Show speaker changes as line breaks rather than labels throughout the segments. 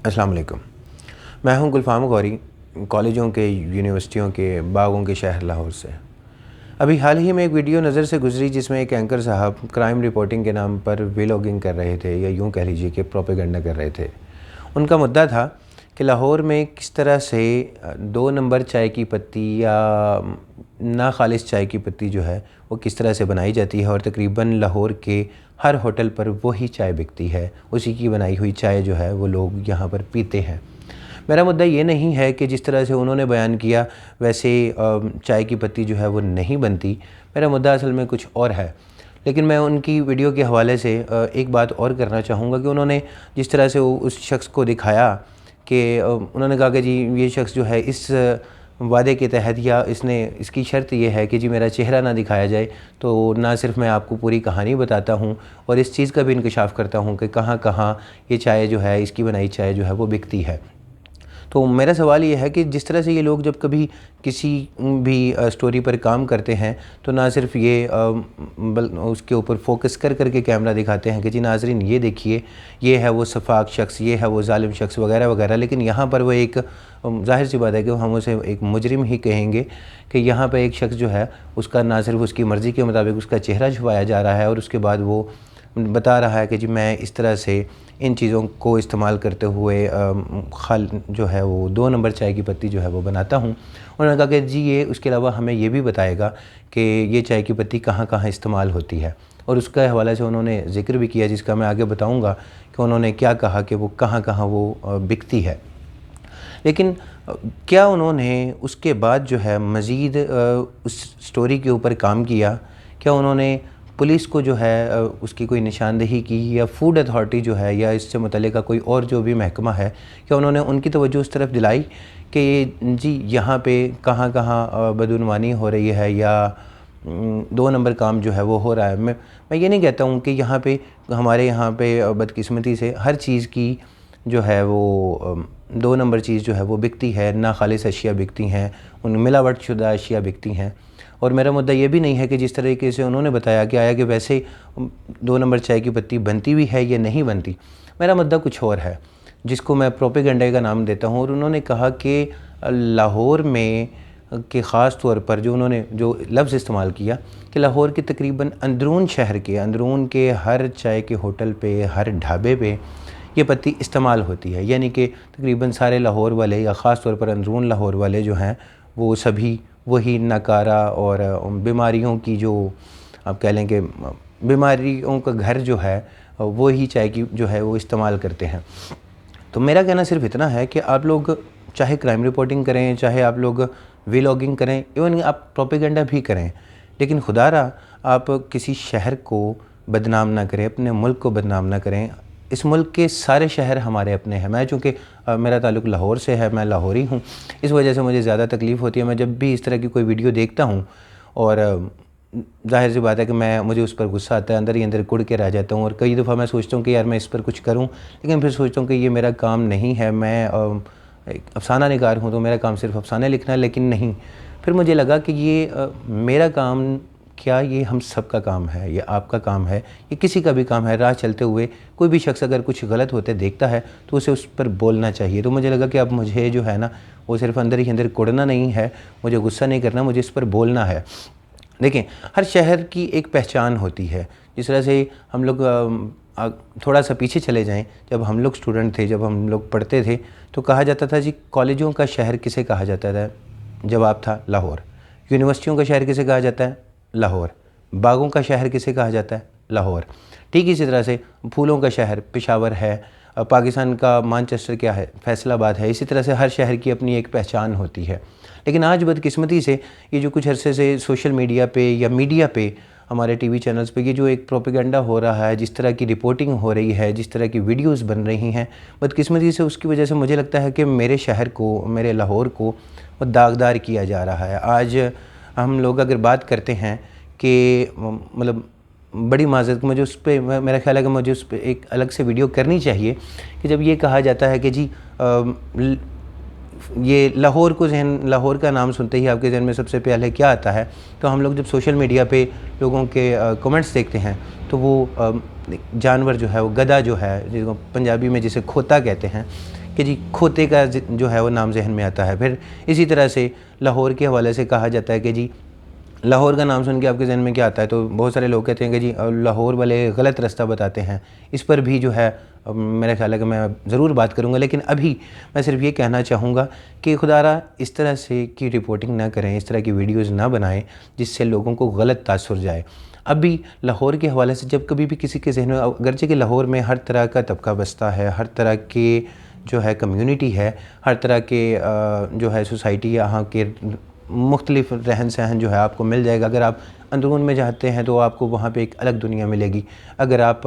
अस्सलाम वालेकुम। मैं हूं गुलफाम गौरी, कॉलेजों के, यूनिवर्सिटियों के, बागों के शहर लाहौर से। अभी हाल ही में एक वीडियो नज़र से गुजरी जिसमें एक एंकर साहब क्राइम रिपोर्टिंग के नाम पर व्लॉगिंग कर रहे थे, या यूं कह लीजिए कि प्रोपेगेंडा कर रहे थे। उनका मुद्दा था कि लाहौर में किस तरह से 2 नंबर चाय की पत्ती या ना खालिस चाय की पत्ती जो है वो किस तरह से बनाई जाती है, और तकरीबन लाहौर के हर होटल पर वही चाय बिकती है, उसी की बनाई हुई चाय जो है वो लोग यहाँ पर पीते हैं। मेरा मुद्दा ये नहीं है कि जिस तरह से उन्होंने बयान किया वैसे चाय की पत्ती जो है वो नहीं बनती। मेरा मुद्दा असल में कुछ और है। लेकिन मैं उनकी वीडियो के हवाले से एक बात और करना चाहूँगा कि उन्होंने जिस तरह से उस शख्स को दिखाया कि उन्होंने कहा कि जी ये शख्स जो है इस वादे के तहत, या इसकी शर्त ये है कि जी मेरा चेहरा ना दिखाया जाए, तो ना सिर्फ मैं आपको पूरी कहानी बताता हूँ और इस चीज़ का भी इंकशाफ करता हूँ कि कहाँ कहाँ ये चाय जो है, इसकी बनाई चाय जो है वो बिकती है। तो मेरा सवाल ये है कि जिस तरह से ये लोग जब कभी किसी भी स्टोरी पर काम करते हैं तो ना सिर्फ ये उसके ऊपर फोकस कर करके कैमरा दिखाते हैं कि जी नाज़रीन ये देखिए, ये है वो सफाक शख्स, ये है वो जालिम शख्स वगैरह वगैरह, लेकिन यहाँ पर वो एक ज़ाहिर सी बात है कि हम उसे एक मुजरिम ही कहेंगे कि यहाँ पर एक शख्स जो है उसका ना सिर्फ उसकी मर्ज़ी के मुताबिक उसका चेहरा छुपाया जा रहा है, और उसके बाद वो बता रहा है कि जी मैं इस तरह से इन चीज़ों को इस्तेमाल करते हुए जो है वो 2 नंबर चाय की पत्ती जो है वो बनाता हूँ। उन्होंने कहा कि जी ये उसके अलावा हमें ये भी बताएगा कि ये चाय की पत्ती कहाँ कहाँ इस्तेमाल होती है, और उसका हवाले से उन्होंने ज़िक्र भी किया जिसका मैं आगे बताऊँगा कि उन्होंने क्या कहा कि वो कहाँ कहाँ वो बिकती है। लेकिन क्या उन्होंने उसके बाद जो है मज़ीद उस स्टोरी के ऊपर काम किया? क्या उन्होंने पुलिस को जो है उसकी कोई निशानदेही की, या फूड अथॉरिटी जो है या इससे मुतल्लिका कोई और जो भी महकमा है, क्या उन्होंने उनकी तवज्जो उस तरफ दिलाई कि जी यहाँ पे कहाँ कहाँ बदउनवानी हो रही है या 2 नंबर काम जो है वो हो रहा है? मैं ये नहीं कहता हूँ कि यहाँ पे हमारे यहाँ पे बदकिस्मती से हर चीज़ की जो है वो 2 नंबर चीज़ जो है वो बिकती है, ना खालिस अशिया बिकती हैं, उन मिलावट शुदा अशिया बिकती हैं। और मेरा मुद्दा ये भी नहीं है कि जिस तरीके से उन्होंने बताया कि आया कि वैसे 2 नंबर चाय की पत्ती बनती भी है या नहीं बनती। मेरा मुद्दा कुछ और है जिसको मैं प्रोपेगेंडा का नाम देता हूँ। और उन्होंने कहा कि लाहौर में कि ख़ास तौर पर जो उन्होंने जो लफ्ज़ इस्तेमाल किया कि लाहौर के तकरीबन अंदरून शहर के अंदरून के हर चाय के होटल पे, हर ढाबे पे ये पत्ती इस्तेमाल होती है। यानी कि तकरीबन सारे लाहौर वाले या ख़ास तौर पर अंदरून लाहौर वाले जो हैं वो सभी वही नकारा और बीमारियों की जो आप कह लें कि बीमारियों का घर जो है वो ही चाय की जो है वो इस्तेमाल करते हैं। तो मेरा कहना सिर्फ इतना है कि आप लोग चाहे क्राइम रिपोर्टिंग करें, चाहे आप लोग व्लॉगिंग करें, इवन आप प्रोपेगेंडा भी करें, लेकिन खुदारा आप किसी शहर को बदनाम ना करें, अपने मुल्क को बदनाम ना करें। इस मुल्क के सारे शहर हमारे अपने हैं। मैं चूँकि मेरा ताल्लुक़ लाहौर से है, मैं लाहौरी हूँ, इस वजह से मुझे ज़्यादा तकलीफ़ होती है। मैं जब भी इस तरह की कोई वीडियो देखता हूँ और ज़ाहिर सी बात है कि मुझे उस पर गुस्सा आता है, अंदर ही अंदर कुड़ के रह जाता हूँ। और कई दफ़ा मैं सोचता हूँ कि यार मैं इस पर कुछ करूँ, लेकिन फिर सोचता हूँ कि ये मेरा काम नहीं है। मैं एक अफ़साना निगार हूँ, तो मेरा काम सिर्फ अफ़साने लिखना है, लेकिन नहीं। फिर मुझे लगा कि ये मेरा काम क्या, ये हम सब का काम है, ये आपका काम है, ये किसी का भी काम है। राह चलते हुए कोई भी शख्स अगर कुछ गलत होते देखता है तो उसे उस पर बोलना चाहिए। तो मुझे लगा कि अब मुझे जो है ना वो सिर्फ अंदर ही अंदर कुड़ना नहीं है, मुझे गुस्सा नहीं करना, मुझे इस पर बोलना है। देखें, हर शहर की एक पहचान होती है। जिस तरह से हम लोग थोड़ा सा पीछे चले जाएं, जब हम लोग स्टूडेंट थे, जब हम लोग पढ़ते थे, तो कहा जाता था जी कॉलेजों का शहर किसे कहा जाता था? जवाब था लाहौर। यूनिवर्सिटियों का शहर किसे कहा जाता है? लाहौर। बागों का शहर किसे कहा जाता है? लाहौर। ठीक इसी तरह से फूलों का शहर पेशावर है, पाकिस्तान का मानचेस्टर क्या है? फैसलाबाद है। इसी तरह से हर शहर की अपनी एक पहचान होती है। लेकिन आज बदकिस्मती से ये जो कुछ अरसे से सोशल मीडिया पे या मीडिया पे, हमारे टीवी चैनल्स पे ये जो एक प्रोपेगेंडा हो रहा है, जिस तरह की रिपोर्टिंग हो रही है, जिस तरह की वीडियोस बन रही हैं, बदकिस्मती से उसकी वजह से मुझे लगता है कि मेरे शहर को, मेरे लाहौर को वो दागदार किया जा रहा है। आज हम लोग अगर बात करते हैं कि मतलब बड़ी माज़रत, मुझे उस पर मेरा ख्याल है कि मुझे उस पर एक अलग से वीडियो करनी चाहिए कि जब ये कहा जाता है कि जी ये लाहौर का नाम सुनते ही आपके जहन में सबसे पहले क्या आता है? तो हम लोग जब सोशल मीडिया पे लोगों के कमेंट्स देखते हैं तो वो जानवर जो है, वो गधा जो है, जिसको पंजाबी में जिसे खोता कहते हैं, कि जी खोते का जो है वो नाम जहन में आता है। फिर इसी तरह से लाहौर के हवाले से कहा जाता है कि जी लाहौर का नाम सुन के आपके जहन में क्या आता है, तो बहुत सारे लोग कहते हैं कि जी लाहौर वाले गलत रास्ता बताते हैं। इस पर भी जो है मेरा ख्याल है कि मैं ज़रूर बात करूँगा, लेकिन अभी मैं सिर्फ ये कहना चाहूँगा कि खुदारा इस तरह से की रिपोर्टिंग ना करें, इस तरह की वीडियोज़ ना बनाएं जिससे लोगों को गलत तासुर जाए। अभी लाहौर के हवाले से जब कभी भी किसी के जहन में, अगरचे कि लाहौर में हर तरह का तबका बसता है, हर तरह के जो है कम्युनिटी है, हर तरह के जो है सोसाइटी, यहाँ के मुख्तलिफ रहन सहन जो है आपको मिल जाएगा। अगर आप अंदरून में जाते हैं तो आपको वहाँ पे एक अलग दुनिया मिलेगी। अगर आप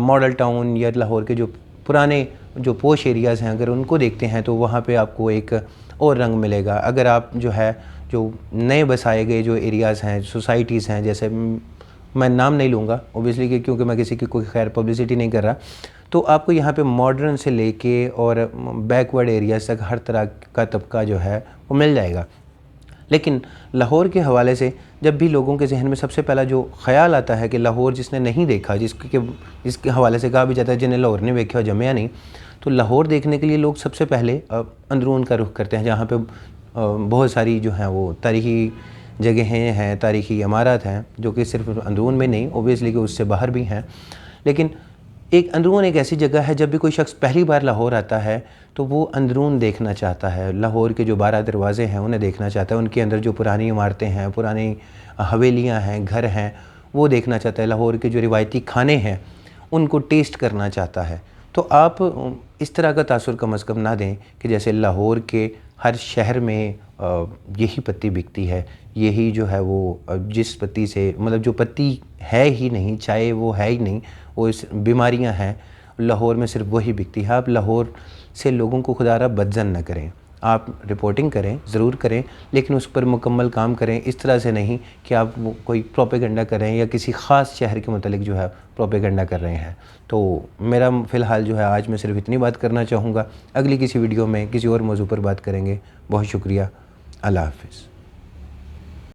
मॉडल टाउन या लाहौर के जो पुराने जो पोश एरियाज़ हैं अगर उनको देखते हैं तो वहाँ पे आपको एक और रंग मिलेगा। अगर आप जो है जो नए बसाए गए जो एरियाज़ हैं, सोसाइटीज़ हैं, जैसे मैं नाम नहीं लूँगा ओबियसली क्योंकि मैं किसी की कोई खैर पब्लिसिटी नहीं कर रहा, तो आपको यहाँ पे मॉडर्न से लेके और बैकवर्ड एरियाज़ तक हर तरह का तबका जो है वो मिल जाएगा। लेकिन लाहौर के हवाले से जब भी लोगों के जहन में सबसे पहला जो ख्याल आता है कि लाहौर जिसने नहीं देखा, जिसके हवाले से कहा भी जाता है जिन्हें लाहौर ने देखा जमया नहीं, तो लाहौर देखने के लिए लोग सबसे पहले अंदरून का रुख करते हैं, जहाँ पे बहुत सारी जो हैं वो तारीख़ी जगहें हैं, तारीख़ी इमारत हैं, जो कि सिर्फ अंदरून में नहीं ओबियसली कि उससे बाहर भी हैं। लेकिन एक अंदरून एक ऐसी जगह है, जब भी कोई शख्स पहली बार लाहौर आता है तो वो अंदरून देखना चाहता है। लाहौर के जो 12 दरवाज़े हैं उन्हें देखना चाहता है, उनके अंदर जो पुरानी इमारतें हैं, पुरानी हवेलियाँ हैं, घर हैं, वो देखना चाहता है। लाहौर के जो रिवायती खाने हैं उनको टेस्ट करना चाहता है। तो आप इस तरह का तासुर कम अज़ कम ना दें कि जैसे लाहौर के हर शहर में यही पत्ती बिकती है, यही जो है वो जिस पत्ती से मतलब जो पत्ती है ही नहीं, चाय वो है ही नहीं, वो इस बीमारियां हैं, लाहौर में सिर्फ वही बिकती है। आप लाहौर से लोगों को खुदारा बदजन न करें। आप रिपोर्टिंग करें, ज़रूर करें, लेकिन उस पर मुकम्मल काम करें। इस तरह से नहीं कि आप कोई प्रोपेगेंडा कर रहे हैं या किसी ख़ास शहर के मुतालिक जो है प्रोपेगेंडा कर रहे हैं। तो मेरा फ़िलहाल जो है आज मैं सिर्फ इतनी बात करना चाहूँगा। अगली किसी वीडियो में किसी और मौजू पर बात करेंगे। बहुत शुक्रिया। अल्लाह हाफ़िज़।